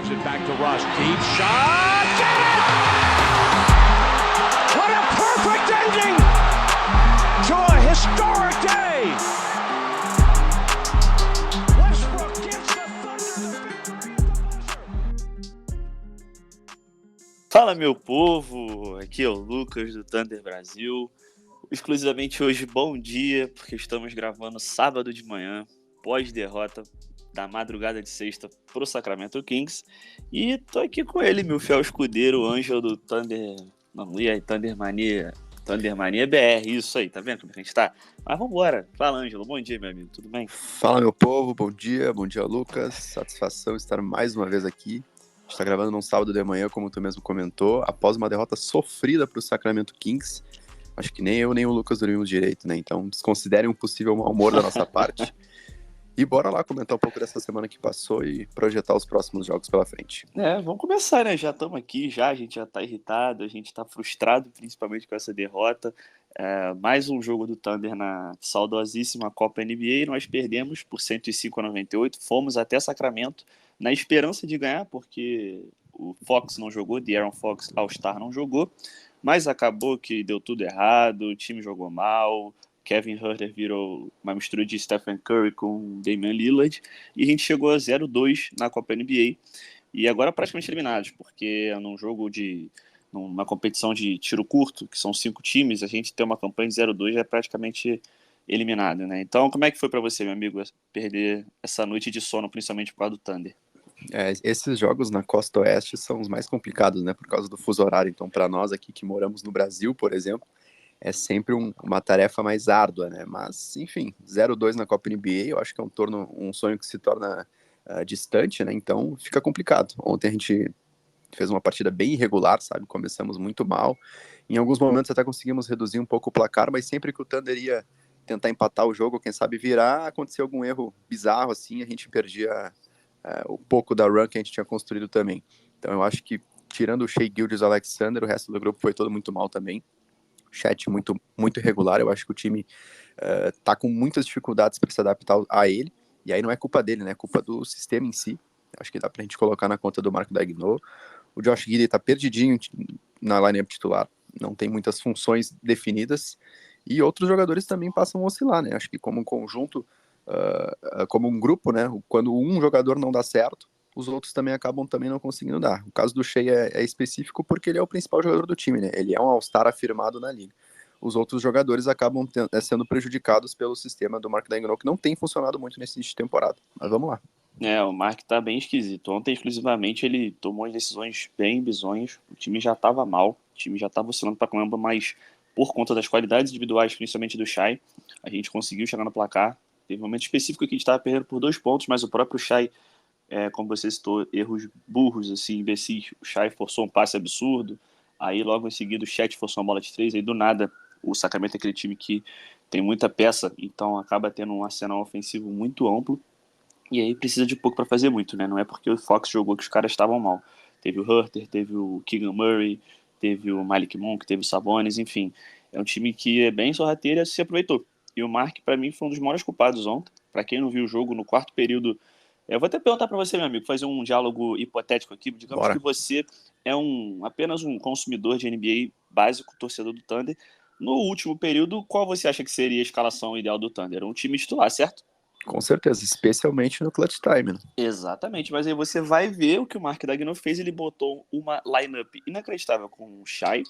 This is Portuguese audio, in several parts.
Gives it back to Russ. Deep shot. Got it! What a perfect ending to a historic day. Westbrook gives the Thunder the victory. Fala, meu povo, aqui é o Lucas do Thunder Brasil. Exclusivamente hoje, bom dia, porque estamos gravando sábado de manhã, pós-derrota da madrugada de sexta pro Sacramento Kings. E tô aqui com ele, meu fiel escudeiro, o Ângelo do Thunder. Não, e aí, Thunder Mania BR, isso aí, tá vendo como a gente tá? Mas vambora. Fala, Ângelo, bom dia, meu amigo, tudo bem? Fala, meu povo, bom dia, Lucas. Satisfação estar mais uma vez aqui. A gente tá gravando num sábado de manhã, como tu mesmo comentou, após uma derrota sofrida pro Sacramento Kings. Acho que nem eu nem o Lucas dormimos direito, né? Então desconsiderem um possível mau humor da nossa parte. E bora lá comentar um pouco dessa semana que passou e projetar os próximos jogos pela frente. Vamos começar, né? Já estamos aqui, a gente já tá irritado, a gente tá frustrado, principalmente com essa derrota. Mais um jogo do Thunder na saudosíssima Copa NBA, nós perdemos por 105-98, fomos até Sacramento na esperança de ganhar, porque o Fox não jogou, De'Aaron Fox All-Star não jogou, mas acabou que deu tudo errado, o time jogou mal, Kevin Huerter virou uma mistura de Stephen Curry com Damian Lillard, e a gente chegou a 0-2 na Copa NBA, e agora praticamente eliminados, porque numa competição de tiro curto, que são 5 times, a gente ter uma campanha de 0-2 é praticamente eliminado, né? Então, como é que foi para você, meu amigo, perder essa noite de sono, principalmente por causa do Thunder? Esses jogos na costa oeste são os mais complicados, né? Por causa do fuso horário. Então, para nós aqui que moramos no Brasil, por exemplo, é sempre uma tarefa mais árdua, né? Mas, enfim, 0-2 na Copa NBA, eu acho que é um sonho que se torna distante, né? Então, fica complicado. Ontem a gente fez uma partida bem irregular, sabe? Começamos muito mal. Em alguns momentos até conseguimos reduzir um pouco o placar, mas sempre que o Thunder ia tentar empatar o jogo, quem sabe virar, acontecia algum erro bizarro, assim, a gente perdia um pouco da run que a gente tinha construído também. Então eu acho que, tirando o Shai Gilgeous-Alexander, o resto do grupo foi todo muito mal também. Chat muito, muito irregular, eu acho que o time tá com muitas dificuldades para se adaptar a ele, e aí não é culpa dele, né? É culpa do sistema em si. Acho que dá pra gente colocar na conta do Marco Daigneault. O Josh Giddey tá perdidinho na lineup titular, não tem muitas funções definidas, e outros jogadores também passam a oscilar, né? Acho que como um conjunto, como um grupo, né? Quando um jogador não dá certo, os outros também acabam também não conseguindo dar. O caso do Shai é específico porque ele é o principal jogador do time, né? Ele é um All-Star afirmado na liga. Os outros jogadores acabam sendo prejudicados pelo sistema do Mark Daigneault, que não tem funcionado muito nesse início de temporada. Mas vamos lá. O Mark tá bem esquisito. Ontem, exclusivamente, ele tomou as decisões bem bizonhas. O time já tava mal, o time já tava oscilando pra caramba, mas por conta das qualidades individuais, principalmente do Shai, a gente conseguiu chegar no placar. Teve um momento específico que a gente tava perdendo por 2 pontos, mas o próprio Shai, como você citou, erros burros, assim, imbecis. O Shai forçou um passe absurdo, aí logo em seguida o Chet forçou uma bola de 3, aí do nada o Sacramento é aquele time que tem muita peça, então acaba tendo um arsenal ofensivo muito amplo, e aí precisa de pouco para fazer muito, né? Não é porque o Fox jogou que os caras estavam mal. Teve o Huerter, teve o Keegan Murray, teve o Malik Monk, teve o Sabonis, enfim. É um time que é bem sorrateiro e se aproveitou. E o Mark, para mim, foi um dos maiores culpados ontem. Para quem não viu o jogo, no quarto período... Eu vou até perguntar para você, meu amigo, fazer um diálogo hipotético aqui. Digamos Bora. que você é apenas um consumidor de NBA básico, torcedor do Thunder. No último período, qual você acha que seria a escalação ideal do Thunder? Um time titular, certo? Com certeza, especialmente no clutch time, né? Exatamente, mas aí você vai ver o que o Mark Daigneault fez. Ele botou uma lineup inacreditável com o Shai.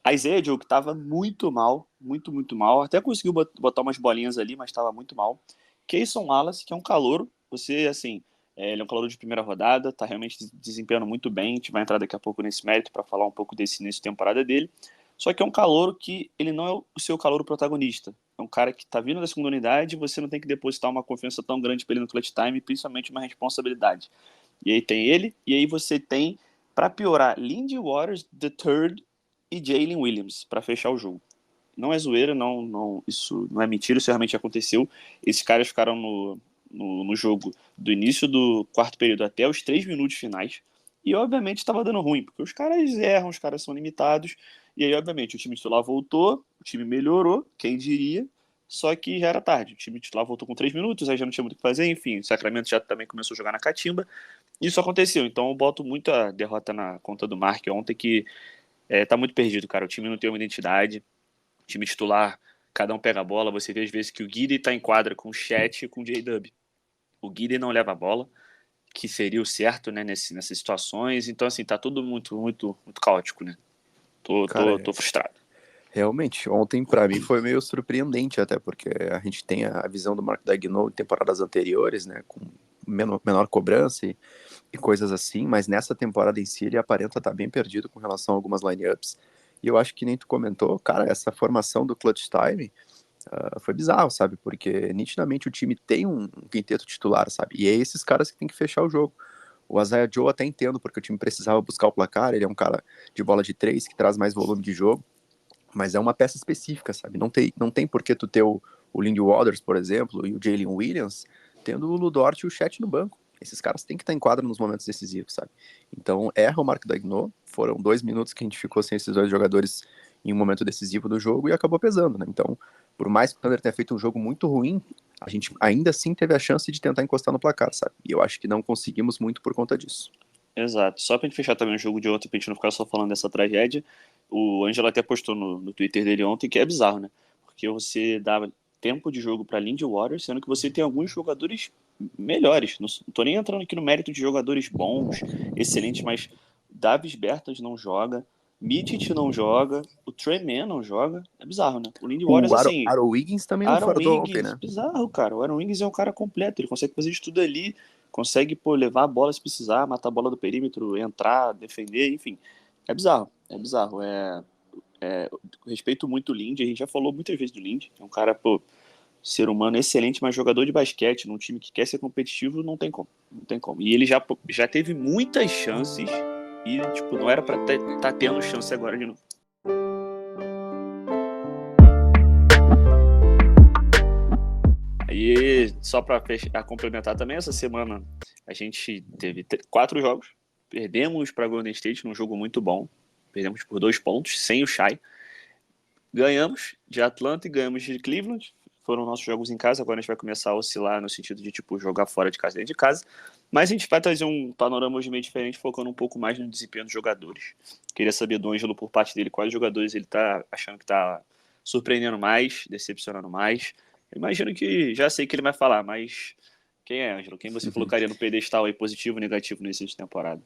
A Isaiah Joe, que estava muito mal, muito, muito mal. Até conseguiu botar umas bolinhas ali, mas estava muito mal. Cason Wallace, que é um calouro. Você, assim, ele é um calouro de primeira rodada, tá realmente desempenhando muito bem. A gente vai entrar daqui a pouco nesse mérito para falar um pouco desse início de temporada dele. Só que é um calouro que ele não é o seu calouro protagonista. É um cara que tá vindo da segunda unidade e você não tem que depositar uma confiança tão grande pra ele no clutch time, principalmente uma responsabilidade. E aí tem ele, e aí você tem, pra piorar, Lindy Waters, The Third e Jalen Williams pra fechar o jogo. Não é zoeira, isso não é mentira, isso realmente aconteceu. Esses caras ficaram no jogo do início do quarto período até os 3 minutos finais. E obviamente estava dando ruim, porque os caras erram, os caras são limitados. E aí, obviamente, o time titular voltou, o time melhorou, quem diria. só que já era tarde. O time titular voltou com 3 minutos, aí já não tinha muito o que fazer, enfim, o Sacramento já também começou a jogar na catimba. Isso aconteceu, então eu boto muito a derrota na conta do Mark ontem, que tá muito perdido, cara. O time não tem uma identidade, o time titular, cada um pega a bola, você vê às vezes que o Giddey tá em quadra com o Chet e com o J-Dub. O Giddey não leva a bola, que seria o certo, né, nessas situações. Então, assim, tá tudo muito, muito, muito caótico, né? Tô Cara, frustrado. realmente, ontem pra mim foi meio surpreendente até, porque a gente tem a visão do Mark Daigneault em temporadas anteriores, né, com menor cobrança e coisas assim, mas nessa temporada em si ele aparenta estar bem perdido com relação a algumas lineups. E eu acho que nem tu comentou, cara, essa formação do clutch time foi bizarro, sabe? Porque nitidamente o time tem um quinteto titular, sabe? E é esses caras que tem que fechar o jogo. O Isaiah Joe até entendo, porque o time precisava buscar o placar, ele é um cara de bola de 3 que traz mais volume de jogo, mas é uma peça específica, sabe? Não tem por que tu ter o Lindy Waters, por exemplo, e o Jalen Williams, tendo o Ludort e o Chet no banco. Esses caras têm que estar em quadra nos momentos decisivos, sabe? Então, erra o Mark Daigneault, foram 2 minutos que a gente ficou sem esses dois jogadores em um momento decisivo do jogo e acabou pesando, né? Então, por mais que o Thunder tenha feito um jogo muito ruim, a gente ainda assim teve a chance de tentar encostar no placar, sabe? E eu acho que não conseguimos muito por conta disso. Exato. Só pra gente fechar também o jogo de ontem, pra gente não ficar só falando dessa tragédia, o Ângelo até postou no Twitter dele ontem que é bizarro, né? Porque você dava tempo de jogo pra Lindy Waters, sendo que você tem alguns jogadores melhores. Não tô nem entrando aqui no mérito de jogadores bons, excelentes, mas Davis Bertans não joga, Midget não joga, o Trey Mann não joga. É bizarro, né? O Lindy Waters, O assim, Aaron Wiggins também não Aaron fardou ontem, Wiggins, né? bizarro, cara. O Aaron Wiggins é um cara completo, ele consegue fazer de tudo ali, consegue, pô, levar a bola se precisar, matar a bola do perímetro, entrar, defender, enfim. É bizarro, é bizarro. Eu respeito muito o Lindy, a gente já falou muitas vezes do Lindy. É um cara, pô, ser humano excelente, mas jogador de basquete, num time que quer ser competitivo, não tem como. Não tem como. E ele já teve muitas chances e, tipo, não era pra tá tendo chance agora de novo. E só para complementar também, essa semana a gente teve 4 jogos. Perdemos para Golden State num jogo muito bom. Perdemos por 2 pontos, sem o Shai. Ganhamos de Atlanta e ganhamos de Cleveland. Foram nossos jogos em casa. Agora a gente vai começar a oscilar no sentido de tipo jogar fora de casa, dentro de casa. Mas a gente vai trazer um panorama hoje meio diferente, focando um pouco mais no desempenho dos jogadores. Queria saber do Ângelo, por parte dele, quais jogadores ele tá achando que tá surpreendendo mais, decepcionando mais. Eu imagino que já sei que ele vai falar, mas quem é, Ângelo? Quem você colocaria no pedestal aí, positivo ou negativo nesse de temporada?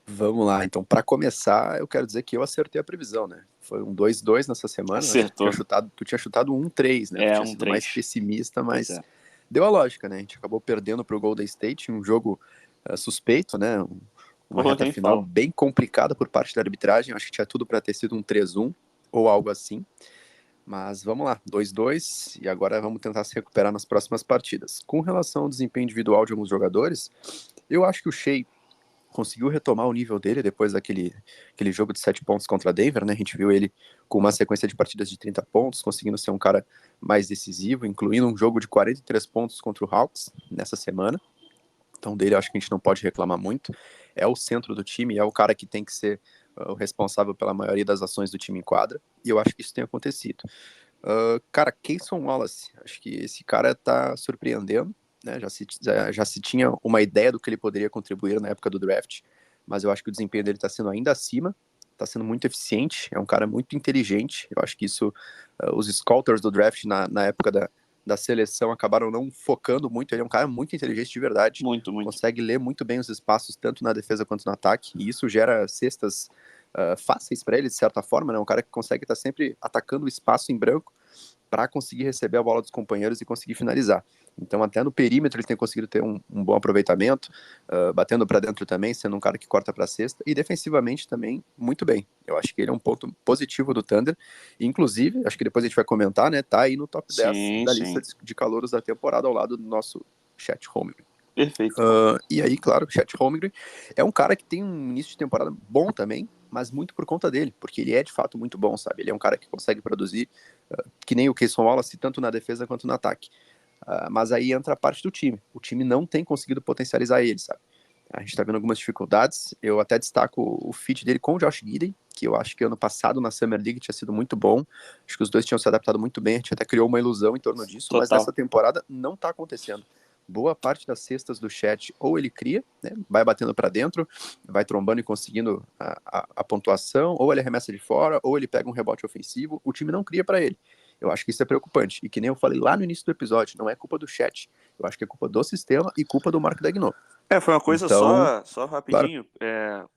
Vamos lá, então, para começar, eu quero dizer que eu acertei a previsão, né? Foi um 2-2 nessa semana, acho que Acertou. tu tinha chutado 1-3, né? Tu tinha sido 3. mais pessimista, Pois mas é. deu a lógica, né? A gente acabou perdendo pro Golden State, um jogo suspeito, né? Uma Porra, reta nem final falo. bem complicada por parte da arbitragem, acho que tinha tudo para ter sido um 3-1 ou algo assim. Mas vamos lá, 2-2, e agora vamos tentar se recuperar nas próximas partidas. Com relação ao desempenho individual de alguns jogadores, eu acho que o Shea conseguiu retomar o nível dele depois aquele jogo de 7 pontos contra Denver, né? A gente viu ele com uma sequência de partidas de 30 pontos, conseguindo ser um cara mais decisivo, incluindo um jogo de 43 pontos contra o Hawks nessa semana. Então dele eu acho que a gente não pode reclamar muito. É o centro do time, é o cara que tem que ser o responsável pela maioria das ações do time em quadra, e eu acho que isso tem acontecido. Cara, Cason Wallace, acho que esse cara tá surpreendendo, né? Já se tinha uma ideia do que ele poderia contribuir na época do draft, mas eu acho que o desempenho dele tá sendo ainda acima, tá sendo muito eficiente, é um cara muito inteligente. Eu acho que isso, os scouters do draft na época da seleção acabaram não focando muito. Ele é um cara muito inteligente de verdade, Muito, muito. consegue ler muito bem os espaços, tanto na defesa quanto no ataque, e isso gera cestas fáceis para ele, de certa forma, né? Um cara que consegue estar sempre atacando o espaço em branco para conseguir receber a bola dos companheiros e conseguir finalizar. Então, até no perímetro, ele tem conseguido ter um bom aproveitamento, batendo para dentro também, sendo um cara que corta para a cesta, e defensivamente também muito bem. Eu acho que ele é um ponto positivo do Thunder. Inclusive, acho que depois a gente vai comentar, né? Tá aí no top 10 Sim, da sim. lista de calouros da temporada, ao lado do nosso Chet Holmgren. Perfeito. E aí, claro, o Chet Holmgren é um cara que tem um início de temporada bom também, mas muito por conta dele, porque ele é de fato muito bom, sabe? Ele é um cara que consegue produzir, que nem o Cason Wallace, tanto na defesa quanto no ataque. Mas aí entra a parte do time. O time não tem conseguido potencializar ele, sabe? A gente tá vendo algumas dificuldades. Eu até destaco o fit dele com o Josh Giddey. que eu acho que ano passado na Summer League tinha sido muito bom. Acho que os dois tinham se adaptado muito bem, a gente até criou uma ilusão em torno disso, mas Total. nessa temporada não tá acontecendo. Boa parte das cestas do Chet, ou ele cria, né, vai batendo para dentro, vai trombando e conseguindo a pontuação, ou ele arremessa de fora, ou ele pega um rebote ofensivo, o time não cria para ele. Eu acho que isso é preocupante. E que nem eu falei lá no início do episódio, não é culpa do Chet. Eu acho que é culpa do sistema e culpa do Mark Daigneault. Foi uma coisa Então, só claro, rapidinho,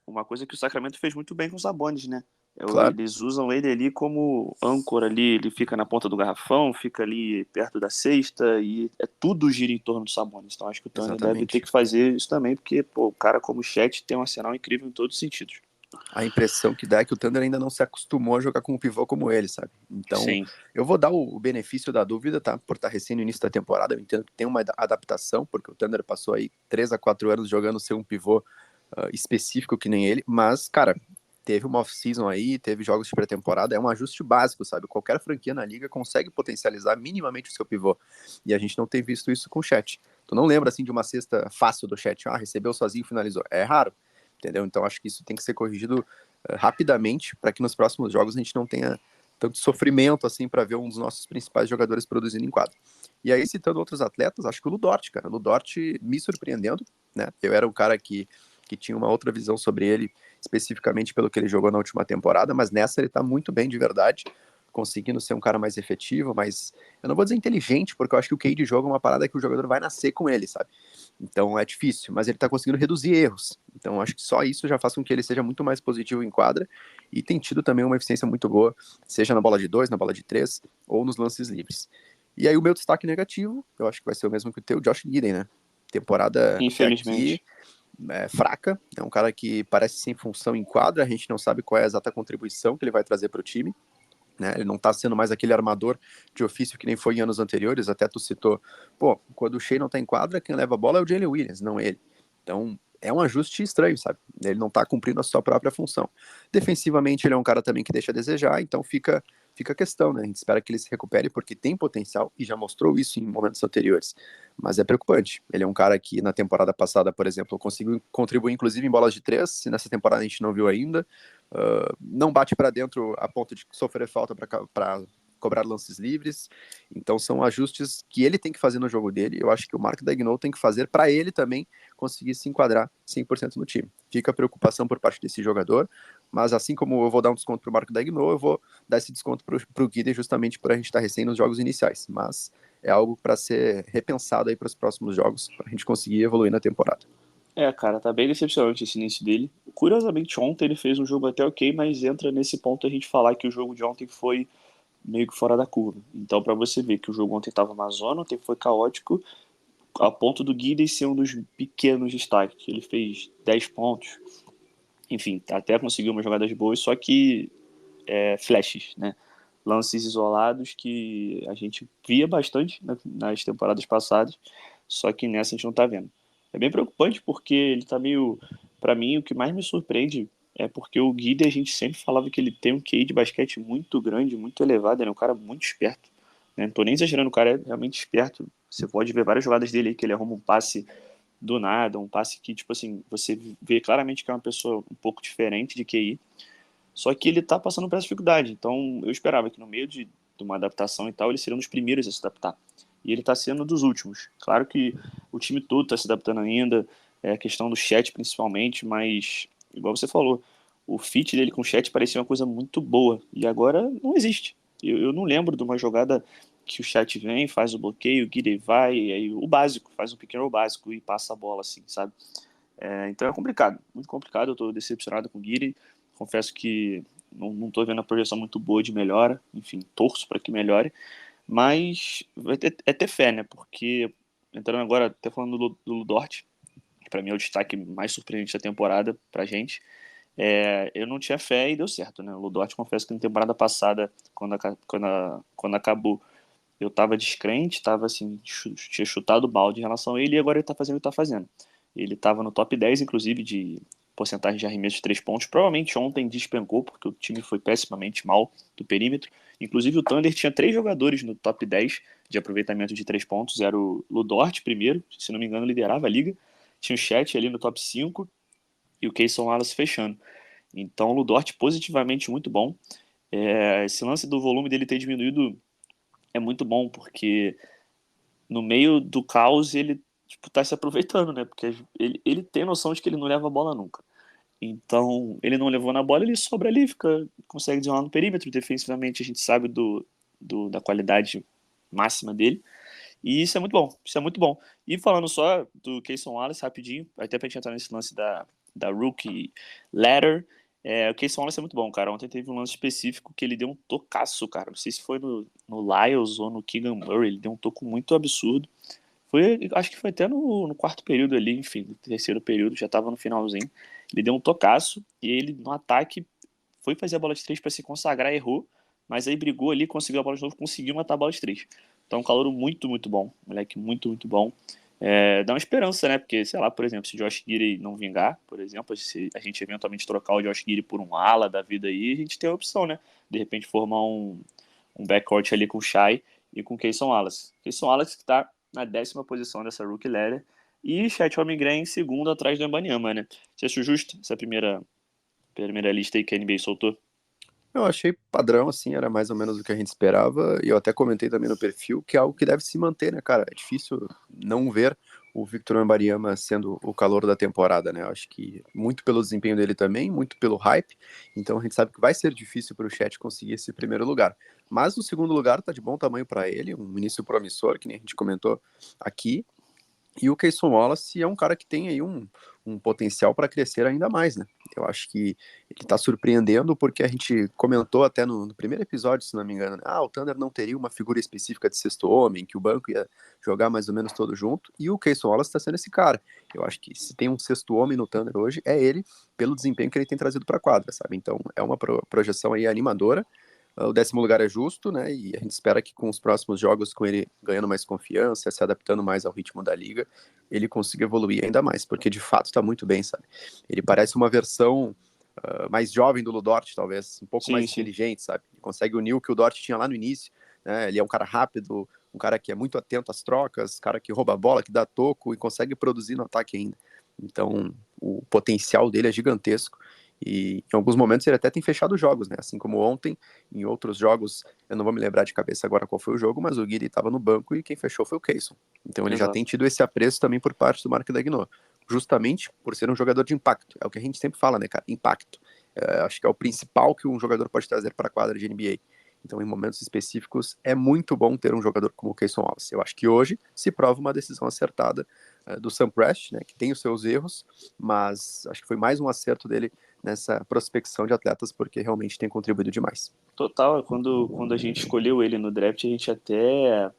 uma coisa que o Sacramento fez muito bem com os Sabonis, né? claro, Eles usam ele ali como âncora ali, ele fica na ponta do garrafão, fica ali perto da cesta e tudo gira em torno do Sabonis. Então acho que o Thunder deve ter exatamente. que fazer isso também, porque pô, o cara como o Chet tem um arsenal incrível em todos os sentidos. A impressão que dá é que o Thunder ainda não se acostumou a jogar com um pivô como ele, sabe? Então, Sim, eu vou dar o benefício da dúvida, tá? Por estar recém no início da temporada, eu entendo que tem uma adaptação, porque o Thunder passou aí 3 a 4 anos jogando sem um pivô específico que nem ele, mas, cara, teve uma off-season aí, teve jogos de pré-temporada, é um ajuste básico, sabe? Qualquer franquia na liga consegue potencializar minimamente o seu pivô, e a gente não tem visto isso com o Chet. Tu não lembra, assim, de uma cesta fácil do Chet, recebeu sozinho e finalizou. É raro, entendeu? Então acho que isso tem que ser corrigido rapidamente para que nos próximos jogos a gente não tenha tanto sofrimento assim para ver um dos nossos principais jogadores produzindo em quadro. E aí, citando outros atletas, acho que o Ludort, cara, o Ludort me surpreendendo, né? Eu era um cara que tinha uma outra visão sobre ele, especificamente pelo que ele jogou na última temporada, mas nessa ele tá muito bem de verdade, conseguindo ser um cara mais efetivo, mais, eu não vou dizer inteligente, porque eu acho que o QI de jogo é uma parada que o jogador vai nascer com ele, sabe? Então é difícil, mas ele tá conseguindo reduzir erros. Então acho que só isso já faz com que ele seja muito mais positivo em quadra e tem tido também uma eficiência muito boa, seja na bola de 2, na bola de 3 ou nos lances livres. E aí o meu destaque negativo, eu acho que vai ser o mesmo que o teu, Josh Giddey, né? Temporada até aqui infelizmente. fraca, é um cara que parece sem função em quadra, a gente não sabe qual é a exata contribuição que ele vai trazer para o time, né? Ele não tá sendo mais aquele armador de ofício que nem foi em anos anteriores, até tu citou, pô, quando o Shea não tá em quadra, quem leva a bola é o Jalen Williams, não ele. Então, é um ajuste estranho, sabe? Ele não tá cumprindo a sua própria função. Defensivamente, ele é um cara também que deixa a desejar, então fica a questão, né? A gente espera que ele se recupere porque tem potencial e já mostrou isso em momentos anteriores. Mas é preocupante. Ele é um cara que na temporada passada, por exemplo, conseguiu contribuir inclusive em bolas de 3, e nessa temporada a gente não viu ainda. Não bate para dentro a ponto de sofrer falta para cobrar lances livres. Então são ajustes que ele tem que fazer no jogo dele. Eu acho que o Mark Daigneault tem que fazer para ele também conseguir se enquadrar 100% no time. Fica a preocupação por parte desse jogador, mas assim como eu vou dar um desconto para o Mark Daigneault, eu vou dar esse desconto para o Giddey justamente por a gente estar recém nos jogos iniciais. Mas é algo para ser repensado aí para os próximos jogos, para a gente conseguir evoluir na temporada. Cara, tá bem decepcionante esse início dele. Curiosamente, ontem ele fez um jogo até ok, mas entra nesse ponto a gente falar que o jogo de ontem foi meio que fora da curva. Então, pra você ver que o jogo ontem tava uma zona, ontem foi caótico, a ponto do Giddey ser um dos pequenos destaques. Ele fez 10 pontos, enfim, até conseguiu umas jogadas boas, só que flashes, né? Lances isolados que a gente via bastante nas temporadas passadas, só que nessa a gente não tá vendo. É bem preocupante porque ele tá meio. Pra mim, o que mais me surpreende é porque o Guida a gente sempre falava que ele tem um QI de basquete muito grande, muito elevado, ele é um cara muito esperto. Né? Não tô nem exagerando, o cara é realmente esperto. Você pode ver várias jogadas dele aí que ele arruma um passe do nada, um passe que, tipo assim, você vê claramente que é uma pessoa um pouco diferente de QI, só que ele tá passando por essa dificuldade. Então eu esperava que no meio de uma adaptação e tal, ele seria um dos primeiros a se adaptar. E ele tá sendo um dos últimos. Claro que o time todo tá se adaptando ainda, a questão do chat principalmente, mas, igual você falou, o fit dele com o chat parecia uma coisa muito boa. E agora não existe. Eu não lembro de uma jogada que o chat vem, faz o bloqueio, o Guide vai, e aí o básico, faz um pequeno básico e passa a bola, assim, sabe? Então é complicado, muito complicado. Eu tô decepcionado com o Guide. Confesso que não tô vendo a projeção muito boa de melhora. Enfim, torço para que melhore. Mas é ter fé, né? Porque, entrando agora, até falando do Ludort, que pra mim é o destaque mais surpreendente da temporada pra gente, eu não tinha fé e deu certo, né? O Ludort, confesso que na temporada passada, quando acabou, eu tava descrente, tava assim, tinha chutado o balde em relação a ele e agora ele tá fazendo o que tá fazendo. Ele tava no top 10, inclusive, de porcentagem de arremesso de 3 pontos. Provavelmente ontem despencou, porque o time foi pessimamente mal do perímetro. Inclusive o Thunder tinha 3 jogadores no top 10 de aproveitamento de 3 pontos. Era o Ludort primeiro, se não me engano liderava a liga. Tinha o Chet ali no top 5 e o Keyson Wallace fechando. Então, o Lu Dort positivamente muito bom. Esse lance do volume dele ter diminuído é muito bom, porque no meio do caos ele tipo, tá se aproveitando, né? Porque ele tem noção de que ele não leva a bola nunca. Então, ele não levou na bola, ele sobra ali, consegue desenrolar no perímetro. Defensivamente, a gente sabe da qualidade máxima dele. E isso é muito bom, isso é muito bom. E falando só do Cason Wallace, rapidinho, até pra gente entrar nesse lance da Rookie Ladder, o Cason Wallace é muito bom, cara. Ontem teve um lance específico que ele deu um tocaço, cara. Não sei se foi no Lyles ou no Keegan Murray, ele deu um toco muito absurdo. Acho que foi até no quarto período ali, enfim, no terceiro período, já tava no finalzinho. Ele deu um tocaço e ele, no ataque, foi fazer a bola de três para se consagrar, errou, mas aí brigou ali, conseguiu a bola de novo, conseguiu matar a bola de três. Então, um calouro muito, muito bom. Moleque muito, muito bom. Dá uma esperança, né? Porque, sei lá, por exemplo, se o Josh Giddey não vingar, por exemplo, se a gente eventualmente trocar o Josh Giddey por um ala da vida aí, a gente tem a opção, né? De repente formar um backcourt ali com o Shai e com o Cason Wallace. Cason Wallace que tá na 10ª posição dessa Rookie Ladder e Chet Holmgren em segundo atrás do Wembanyama, né? Você achou justo essa primeira lista aí que a NBA soltou? Eu achei padrão, assim, era mais ou menos o que a gente esperava, e eu até comentei também no perfil que é algo que deve se manter, né, cara? É difícil não ver o Victor Wembanyama sendo o calor da temporada, né? Eu acho que muito pelo desempenho dele também, muito pelo hype, então a gente sabe que vai ser difícil para o Chet conseguir esse primeiro lugar. Mas o segundo lugar tá de bom tamanho para ele, um início promissor, que nem a gente comentou aqui, e o Cason Wallace é um cara que tem aí um potencial para crescer ainda mais, né? Eu acho que ele está surpreendendo porque a gente comentou até no primeiro episódio, se não me engano, né? O Thunder não teria uma figura específica de sexto homem, que o banco ia jogar mais ou menos todo junto, e o Cason Wallace está sendo esse cara. Eu acho que se tem um sexto homem no Thunder hoje, é ele, pelo desempenho que ele tem trazido para a quadra, sabe? Então é uma projeção aí animadora. O 10º lugar é justo, né? E a gente espera que com os próximos jogos, com ele ganhando mais confiança, se adaptando mais ao ritmo da liga, ele consiga evoluir ainda mais, porque de fato está muito bem, sabe? Ele parece uma versão mais jovem do Lu Dort, talvez, um pouco mais Sim. inteligente, sabe? Ele consegue unir o que o Dort tinha lá no início, né? Ele é um cara rápido, um cara que é muito atento às trocas, cara que rouba a bola, que dá toco e consegue produzir no ataque ainda. Então, o potencial dele é gigantesco. E em alguns momentos ele até tem fechado jogos, né? Assim como ontem, em outros jogos, eu não vou me lembrar de cabeça agora qual foi o jogo, mas o Guiri estava no banco e quem fechou foi o Cason. Então ele já Exato. tem tido esse apreço também por parte do Mark Daigneault, justamente por ser um jogador de impacto. É o que a gente sempre fala, né, cara? Impacto. Acho que é o principal que um jogador pode trazer para a quadra de NBA. Então, em momentos específicos, é muito bom ter um jogador como o Cason Wallace. Eu acho que hoje se prova uma decisão acertada do Sam Prest, né, que tem os seus erros, mas acho que foi mais um acerto dele nessa prospecção de atletas, porque realmente tem contribuído demais. Total, quando a gente escolheu ele no draft, a gente até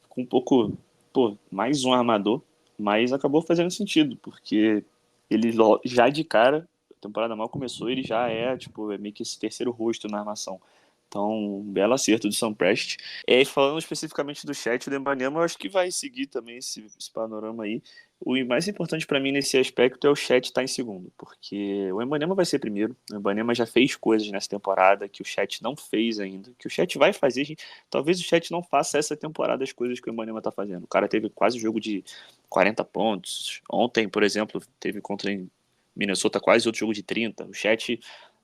ficou um pouco, mais um armador, mas acabou fazendo sentido, porque ele já de cara, a temporada mal começou, ele já é meio que esse terceiro rosto na armação. Então, um belo acerto do Sam Prest. E falando especificamente do Chet, o Dembanyama, eu acho que vai seguir também esse panorama aí. O mais importante para mim nesse aspecto é o Chet estar em segundo, porque o Dembanyama vai ser primeiro. O Dembanyama já fez coisas nessa temporada que o Chet não fez ainda, que o Chet vai fazer. Talvez o Chet não faça essa temporada as coisas que o Dembanyama tá fazendo. O cara teve quase jogo de 40 pontos. Ontem, por exemplo, teve contra Minnesota quase outro jogo de 30. O Chet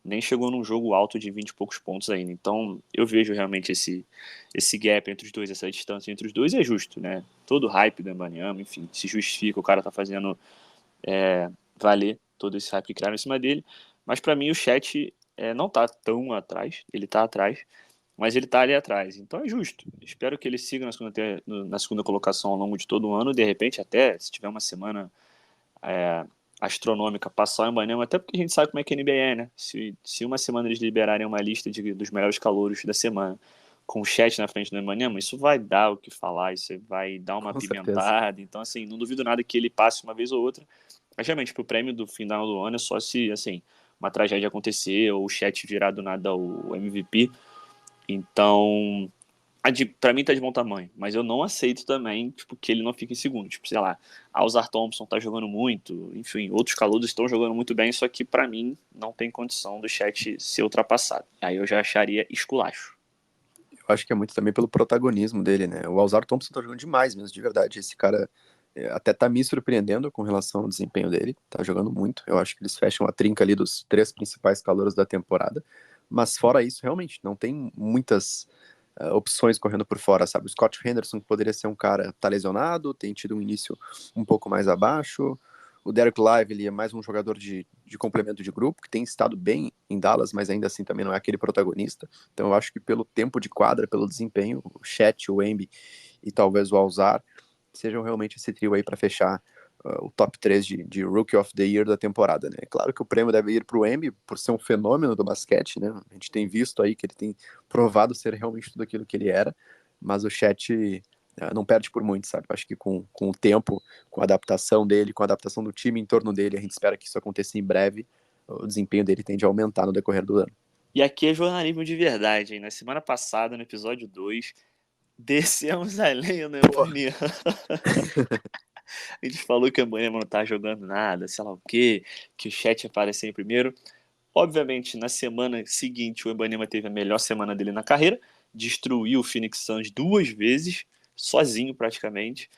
nem chegou num jogo alto de 20 e poucos pontos ainda. Então, eu vejo realmente esse gap entre os dois, essa distância entre os dois, é justo, né? Todo o hype do Wembanyama, enfim, se justifica, o cara tá fazendo valer todo esse hype que criaram em cima dele. Mas para mim o Chet não tá tão atrás, ele tá atrás, mas ele tá ali atrás. Então é justo. Espero que ele siga na segunda colocação ao longo de todo o ano, de repente até, se tiver uma semana astronômica, passar o Wembanyama, até porque a gente sabe como é que a NBA é, né? Se uma semana eles liberarem uma lista dos melhores calouros da semana, com o Chet na frente do Wembanyama, isso vai dar o que falar, isso vai dar uma Com certeza. apimentada. Então, assim, não duvido nada que ele passe uma vez ou outra. Mas, realmente, pro prêmio do final do ano é só se, assim, uma tragédia acontecer ou o Chet virar do nada o MVP. Então, pra mim tá de bom tamanho, mas eu não aceito também, tipo, que ele não fique em segundo. Tipo, sei lá, Alzar Thompson tá jogando muito, enfim, outros calouros estão jogando muito bem, só que pra mim não tem condição do Chet ser ultrapassado. Aí eu já acharia esculacho. Eu acho que é muito também pelo protagonismo dele, né? O Alzar Thompson tá jogando demais mesmo, de verdade. Esse cara até tá me surpreendendo com relação ao desempenho dele, tá jogando muito. Eu acho que eles fecham a trinca ali dos 3 principais calouros da temporada. Mas fora isso, realmente, não tem muitas opções correndo por fora, sabe? O Scott Henderson poderia ser um cara, tá lesionado, tem tido um início um pouco mais abaixo. O Derek Lively é mais um jogador de complemento de grupo, que tem estado bem em Dallas, mas ainda assim também não é aquele protagonista. Então eu acho que pelo tempo de quadra, pelo desempenho, o Chet, o Embi e talvez o Alzar sejam realmente esse trio aí para fechar o top 3 de Rookie of the Year da temporada, né? Claro que o prêmio deve ir para o Embi por ser um fenômeno do basquete, né? A gente tem visto aí que ele tem provado ser realmente tudo aquilo que ele era, mas o Chet não perde por muito, sabe? Acho que com o tempo, com a adaptação dele, com a adaptação do time em torno dele, a gente espera que isso aconteça em breve, o desempenho dele tende a aumentar no decorrer do ano. E aqui é jornalismo de verdade, hein? Na semana passada, no episódio 2, descemos a lenha no Embanyama. A gente falou que o Embanyama não tá jogando nada, sei lá o quê, que o Chet ia aparecer em primeiro. Obviamente, na semana seguinte, o Embanyama teve a melhor semana dele na carreira, destruiu o Phoenix Suns 2 vezes, sozinho praticamente.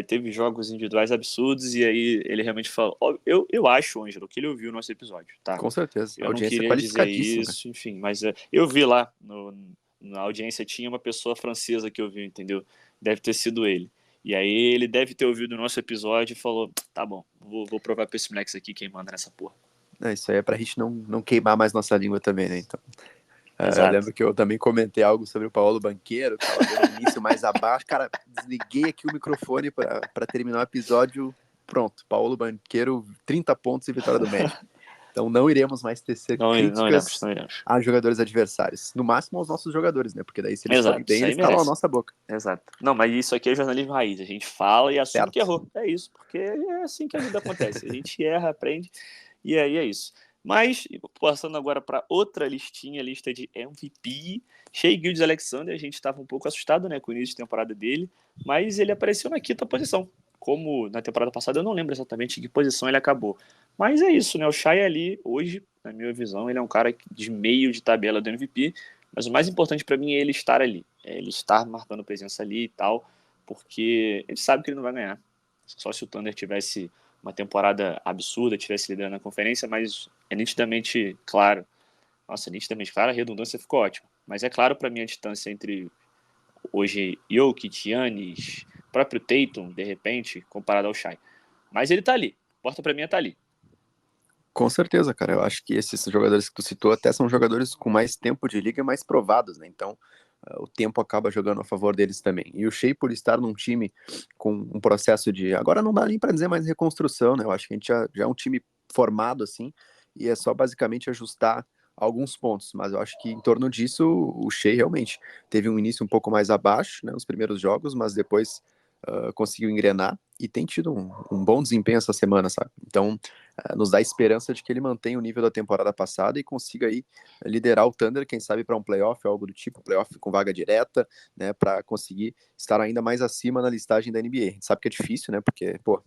Teve jogos individuais absurdos, e aí ele realmente falou. Eu acho, Ângelo, que ele ouviu o nosso episódio, tá? Com certeza, a Eu não audiência é queria dizer qualificadíssima. isso, enfim, mas eu vi lá na audiência tinha uma pessoa francesa que ouviu, entendeu? Deve ter sido ele. E aí ele deve ter ouvido o nosso episódio e falou: tá bom, vou provar pra esse moleque aqui quem manda nessa porra. Isso aí é pra gente não queimar mais nossa língua também, né? Então, eu Exato. lembro que eu também comentei algo sobre o Paulo Banqueiro, que tava dando início mais abaixo. Cara, desliguei aqui o microfone para terminar o episódio. Pronto, Paulo Banqueiro, 30 pontos e vitória do México. Então não iremos mais tecer Não críticas iremos. a jogadores adversários. No máximo aos nossos jogadores, né? Porque daí se eles forem Exato, bem, isso aí eles calam a merece. nossa boca. Exato. Não, mas isso aqui é jornalismo raiz. A gente fala e assume que Certo. errou. É isso, porque é assim que a vida acontece. A gente erra, aprende, e aí é isso. Mas, passando agora para outra listinha, a lista de MVP, Shai Gilgeous-Alexander, a gente estava um pouco assustado, né, com o início de temporada dele, mas ele apareceu na quinta posição. Como na temporada passada, eu não lembro exatamente em que posição ele acabou. Mas é isso, né? O Shai ali, hoje, na minha visão, ele é um cara de meio de tabela do MVP, mas o mais importante para mim é ele estar ali. É ele estar marcando presença ali e tal, porque ele sabe que ele não vai ganhar. Só se o Thunder tivesse uma temporada absurda, tivesse liderando a conferência, mas é nitidamente claro. Nossa, nitidamente claro, a redundância ficou ótima. Mas é claro para mim a distância entre hoje Jokic, Giannis, próprio Tatum, de repente, comparado ao Shai. Mas ele tá ali. A porta para mim é tá ali. Com certeza, cara. Eu acho que esses jogadores que tu citou até são jogadores com mais tempo de liga e mais provados, né? Então, o tempo acaba jogando a favor deles também. E o Shai, por estar num time com um processo de... Agora não dá nem para dizer mais reconstrução, né? Eu acho que a gente já é um time formado, assim, e é só basicamente ajustar alguns pontos. Mas eu acho que em torno disso, o Shai realmente teve um início um pouco mais abaixo, né? Nos primeiros jogos, mas depois conseguiu engrenar e tem tido um bom desempenho essa semana, sabe? Então, nos dá esperança de que ele mantenha o nível da temporada passada e consiga aí liderar o Thunder, quem sabe para um playoff, algo do tipo, playoff com vaga direta, né, para conseguir estar ainda mais acima na listagem da NBA. A gente sabe que é difícil, né, porque, pô,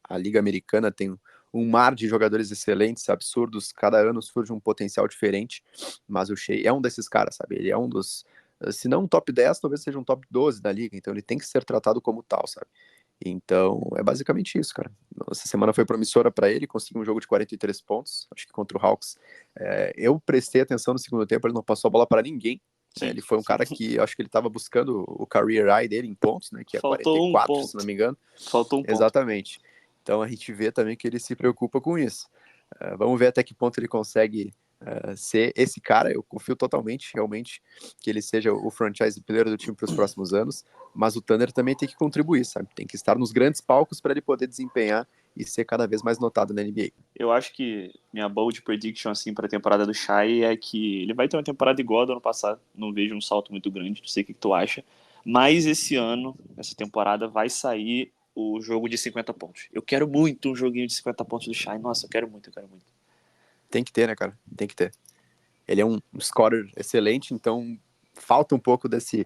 a Liga Americana tem um mar de jogadores excelentes, absurdos, cada ano surge um potencial diferente, mas o Shai é um desses caras, sabe? Ele é um dos, se não um top 10, talvez seja um top 12 da liga, então ele tem que ser tratado como tal, sabe? Então, é basicamente isso, cara. Essa semana foi promissora para ele, conseguiu um jogo de 43 pontos, acho que contra o Hawks. Eu prestei atenção no segundo tempo, ele não passou a bola para ninguém. Ele foi um cara que, acho que ele estava buscando o career high dele em pontos, né, que é Faltou 44, ponto. se não me engano. Faltou ponto. Exatamente. Então, a gente vê também que ele se preocupa com isso. Vamos ver até que ponto ele consegue ser esse cara. Eu confio totalmente, realmente, que ele seja o franchise player do time para os próximos anos, mas o Thunder também tem que contribuir, sabe? Tem que estar nos grandes palcos para ele poder desempenhar e ser cada vez mais notado na NBA. Eu acho que minha bold prediction assim para a temporada do Shai é que ele vai ter uma temporada igual a do ano passado. Não vejo um salto muito grande, não sei o que tu acha. Mas esse ano, essa temporada, vai sair o jogo de 50 pontos. Eu quero muito um joguinho de 50 pontos do Shai. Nossa, eu quero muito. Tem que ter, né, cara? Tem que ter. Ele é um scorer excelente, então falta um pouco desses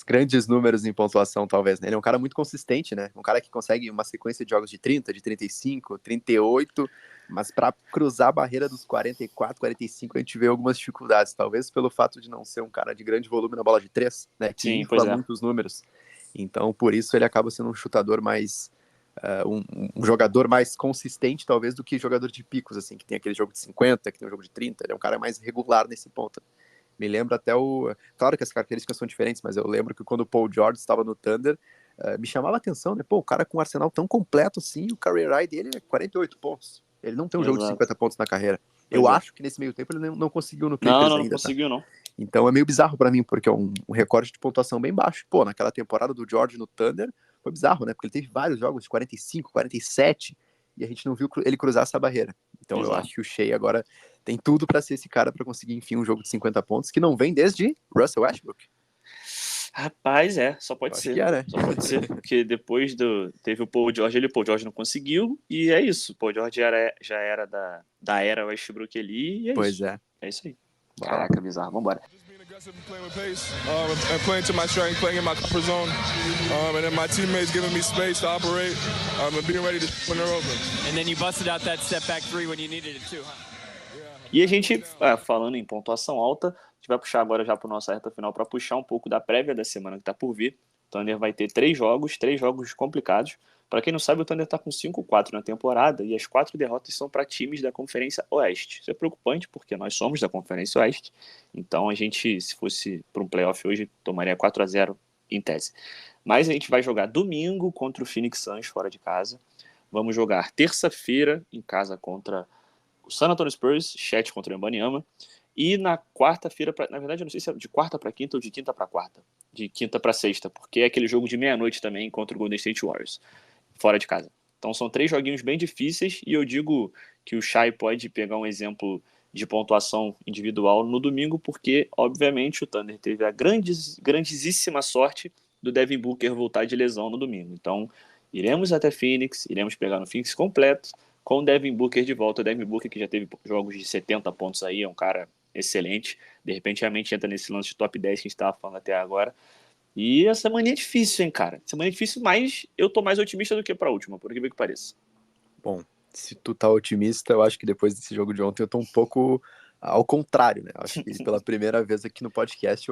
grandes números em pontuação, talvez, né? Ele é um cara muito consistente, né? Um cara que consegue uma sequência de jogos de 30, de 35, 38, mas para cruzar a barreira dos 44, 45, a gente vê algumas dificuldades, talvez pelo fato de não ser um cara de grande volume na bola de 3, né? Que Sim, pois infla é. muitos números. Então, por isso, ele acaba sendo um chutador mais um jogador mais consistente, talvez, do que jogador de picos, assim, que tem aquele jogo de 50, que tem um jogo de 30, ele é um cara mais regular nesse ponto. Me lembra até Claro que as características são diferentes, mas eu lembro que quando o Paul George estava no Thunder, me chamava a atenção, né? Pô, o cara com um arsenal tão completo assim, o career high dele é 48 pontos. Ele não tem um jogo de 50 pontos na carreira. Eu acho que nesse meio tempo ele não conseguiu no Clippers ainda. Não conseguiu, não. Então é meio bizarro pra mim, porque é um recorde de pontuação bem baixo. Pô, naquela temporada do George no Thunder, foi bizarro, né? Porque ele teve vários jogos de 45, 47, e a gente não viu ele cruzar essa barreira. Então eu acho que o Shea agora tem tudo pra ser esse cara pra conseguir, enfim, um jogo de 50 pontos, que não vem desde Russell Westbrook. Rapaz, só pode ser. Né? Só pode ser, porque depois teve o Paul George, o Paul George não conseguiu, e é isso. O Paul George já era da era Westbrook ali, e é pois isso. É isso aí. Caraca, bizarro. Vambora. Playing with pace, and playing to my strength, playing in my comfort zone, and then my teammates giving me space to operate, and being ready to when they're open. And then you busted out that step back three when you needed it too, huh? E a gente, falando em pontuação alta, a gente vai puxar agora já para nossa reta final para puxar um pouco da prévia da semana que está por vir. O Thunder vai ter 3 jogos complicados. Para quem não sabe, o Thunder está com 5-4 na temporada e as 4 derrotas são para times da Conferência Oeste. Isso é preocupante porque nós somos da Conferência Oeste. Então a gente, se fosse para um playoff hoje, tomaria 4-0 em tese. Mas a gente vai jogar domingo contra o Phoenix Suns fora de casa. Vamos jogar terça-feira em casa contra o San Antonio Spurs, Chet contra o Wembanyama. E na quarta-feira, na verdade eu não sei se é de quarta para quinta ou de quinta para quarta. De quinta para sexta, porque é aquele jogo de meia-noite também contra o Golden State Warriors, fora de casa. Então são 3 joguinhos bem difíceis e eu digo que o Shai pode pegar um exemplo de pontuação individual no domingo, porque obviamente o Thunder teve a grandíssima sorte do Devin Booker voltar de lesão no domingo. Então iremos até Phoenix, iremos pegar no Phoenix completo, com o Devin Booker de volta. O Devin Booker que já teve jogos de 70 pontos aí, é um cara excelente. De repente realmente entra nesse lance de top 10 que a gente estava falando até agora. E essa semana é difícil, hein, cara? Semana é difícil, mas eu tô mais otimista do que pra última, por que pareça. Bom, se tu tá otimista, eu acho que depois desse jogo de ontem eu tô um pouco ao contrário, né? Acho que pela primeira vez aqui no podcast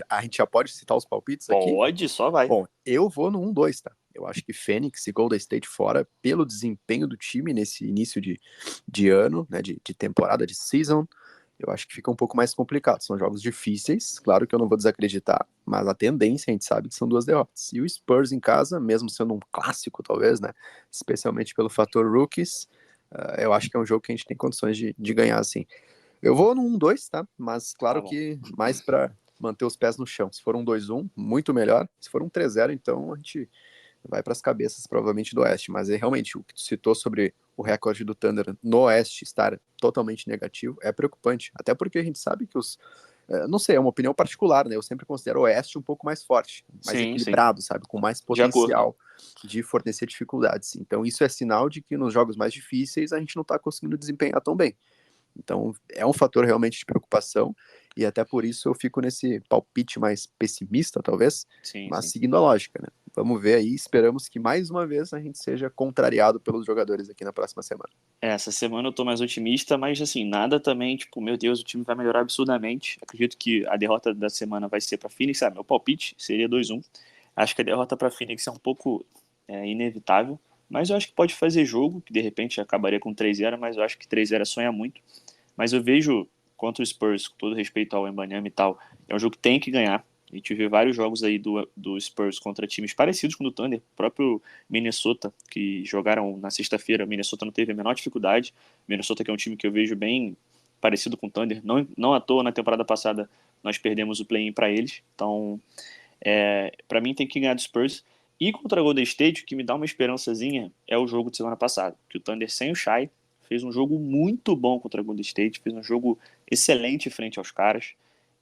a gente já pode citar os palpites aqui? Pode, só vai. Bom, eu vou no 1-2, tá? Eu acho que Phoenix e Golden State fora, pelo desempenho do time nesse início de ano, né, de temporada, de season, eu acho que fica um pouco mais complicado. São jogos difíceis, claro que eu não vou desacreditar, mas a tendência a gente sabe que são 2 derrotas. E o Spurs em casa, mesmo sendo um clássico talvez, né, especialmente pelo fator rookies, eu acho que é um jogo que a gente tem condições de ganhar, assim. Eu vou no 1-2, tá? Mas claro que mais para manter os pés no chão. Se for um 2-1, muito melhor. Se for um 3-0, então a gente vai para as cabeças, provavelmente, do Oeste. Mas é realmente o que tu citou sobre o recorde do Thunder no Oeste estar totalmente negativo é preocupante. Até porque a gente sabe que não sei, é uma opinião particular, né? Eu sempre considero o Oeste um pouco mais forte, mais equilibrado, sabe? Com mais potencial de fornecer dificuldades. Então isso é sinal de que nos jogos mais difíceis a gente não está conseguindo desempenhar tão bem. Então é um fator realmente de preocupação e até por isso eu fico nesse palpite mais pessimista, talvez, mas seguindo a lógica, né? Vamos ver aí, esperamos que mais uma vez a gente seja contrariado pelos jogadores aqui na próxima semana. Essa semana eu tô mais otimista, mas assim, nada também, tipo, meu Deus, o time vai melhorar absurdamente. Acredito que a derrota da semana vai ser para Phoenix, sabe? Meu palpite seria 2-1. Acho que a derrota para Phoenix é um pouco inevitável, mas eu acho que pode fazer jogo, que de repente acabaria com 3-0, mas eu acho que 3-0 sonha muito. Mas eu vejo contra o Spurs, com todo respeito ao Wembanyama e tal, é um jogo que tem que ganhar. A gente vê vários jogos aí do Spurs contra times parecidos com o do Thunder, o próprio Minnesota, que jogaram na sexta-feira. Minnesota não teve a menor dificuldade. Minnesota que é um time que eu vejo bem parecido com o Thunder. Não à toa, na temporada passada, nós perdemos o play-in para eles. Então, para mim, tem que ganhar do Spurs. E contra o Golden State, o que me dá uma esperançazinha é o jogo de semana passada, que o Thunder sem o Shai fez um jogo muito bom contra o Golden State, fez um jogo excelente frente aos caras.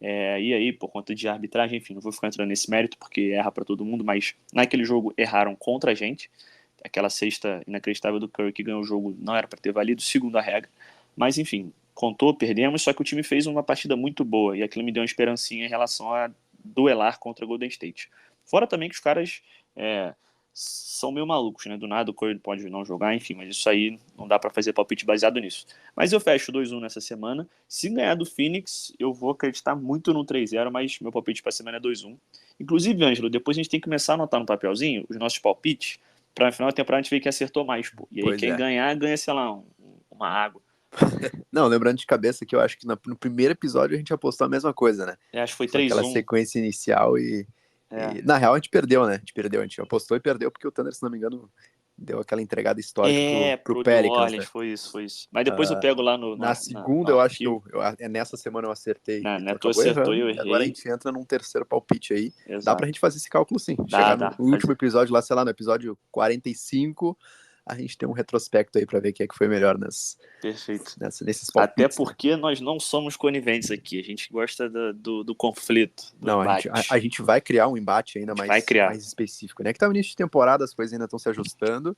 E aí, por conta de arbitragem, enfim, não vou ficar entrando nesse mérito porque erra para todo mundo, mas naquele jogo erraram contra a gente. Aquela cesta inacreditável do Curry que ganhou o jogo não era para ter valido, segundo a regra. Mas enfim, contou, perdemos, só que o time fez uma partida muito boa e aquilo me deu uma esperancinha em relação a duelar contra o Golden State. Fora também que os caras são meio malucos, né? Do nada o Curry pode não jogar, enfim, mas isso aí não dá pra fazer palpite baseado nisso. Mas eu fecho 2-1 nessa semana. Se ganhar do Phoenix, eu vou acreditar muito no 3-0, mas meu palpite pra semana é 2-1. Inclusive, Ângelo, depois a gente tem que começar a anotar no papelzinho os nossos palpites Pra final da temporada a gente vê que acertou mais, pô. E aí Pois quem é. ganhar, ganha, sei lá, uma água. Não, lembrando de cabeça que eu acho que no primeiro episódio a gente apostou a mesma coisa, né? Acho que foi Foi aquela 3-1. sequência inicial e É. na real a gente perdeu, né? A gente apostou e perdeu porque o Thunder, se não me engano, deu aquela entregada histórica pro New Pelicans, Orleans, né? foi isso. Mas depois eu pego lá no Na segunda, no eu acho que arquivo. nessa semana eu acertei Não, e né, tu tu acabou acertou errando. e eu E agora a errei. gente entra num terceiro palpite aí. Dá Exato. pra gente fazer esse cálculo sim. Dá, Chegar dá. no último episódio lá, sei lá, no episódio 45, a gente tem um retrospecto aí pra ver quem é que foi melhor Perfeito. nesses Até palpites. porque nós não somos coniventes aqui. A gente gosta do conflito, do Não, embate. a gente vai criar um embate ainda vai mais criar. específico, né? Que tá no início de temporada, as coisas ainda estão se ajustando,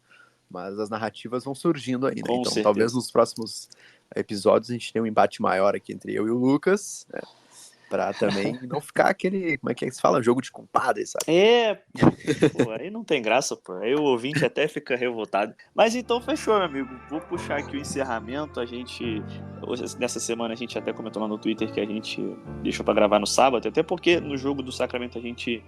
mas as narrativas vão surgindo aí, né? Com Então certeza. talvez nos próximos episódios a gente tenha um embate maior aqui entre eu e o Lucas, né? Pra também não ficar aquele, como é que se fala? Jogo de compadre, sabe? Pô, aí não tem graça, pô. Aí o ouvinte até fica revoltado. Mas então fechou, meu amigo. Vou puxar aqui o encerramento. Nessa semana a gente até comentou lá no Twitter que a gente deixou pra gravar no sábado, até porque no jogo do Sacramento a gente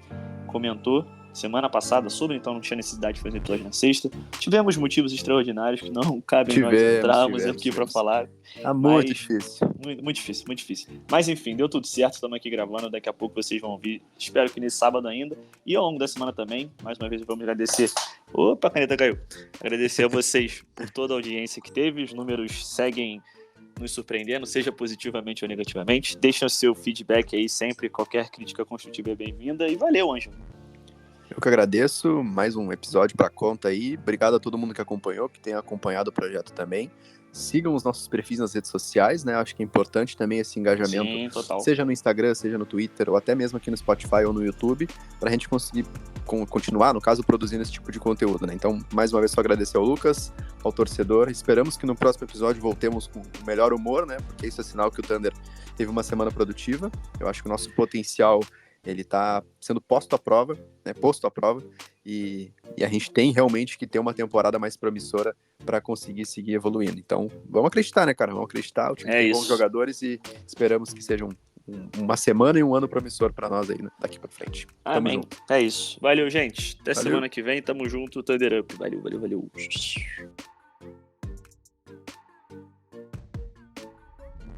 comentou semana passada sobre, então não tinha necessidade de fazer episódio na sexta. Tivemos motivos extraordinários que não cabem nós entrarmos aqui pra falar. Tá muito Mas- difícil. Muito difícil. Mas enfim, deu tudo certo, estamos aqui gravando, daqui a pouco vocês vão ouvir, espero que nesse sábado ainda, e ao longo da semana também. Mais uma vez vamos agradecer, opa, a caneta caiu, agradecer a vocês por toda a audiência que teve, os números seguem nos surpreendendo, seja positivamente ou negativamente, deixem o seu feedback aí sempre, qualquer crítica construtiva é bem-vinda, e valeu, Ângelo. Eu que agradeço, mais um episódio pra conta aí. Obrigado a todo mundo que acompanhou, que tem acompanhado o projeto também. Sigam os nossos perfis nas redes sociais, né? Acho que é importante também esse engajamento, Sim, total. seja no Instagram, seja no Twitter, ou até mesmo aqui no Spotify ou no YouTube, pra gente conseguir continuar, no caso, produzindo esse tipo de conteúdo, né? Então, mais uma vez, só agradecer ao Lucas, ao torcedor. Esperamos que no próximo episódio voltemos com o melhor humor, né? Porque isso é sinal que o Thunder teve uma semana produtiva. Eu acho que o nosso potencial, ele tá sendo posto à prova, e a gente tem realmente que ter uma temporada mais promissora para conseguir seguir evoluindo. Então, vamos acreditar, né, cara? Vamos acreditar, o time tem bons jogadores e esperamos que seja uma semana e um ano promissor para nós aí, né, daqui para frente. Tamo Amém. junto. É isso. Valeu, gente. Até Valeu. semana que vem. Tamo junto. Thunder Up. Valeu.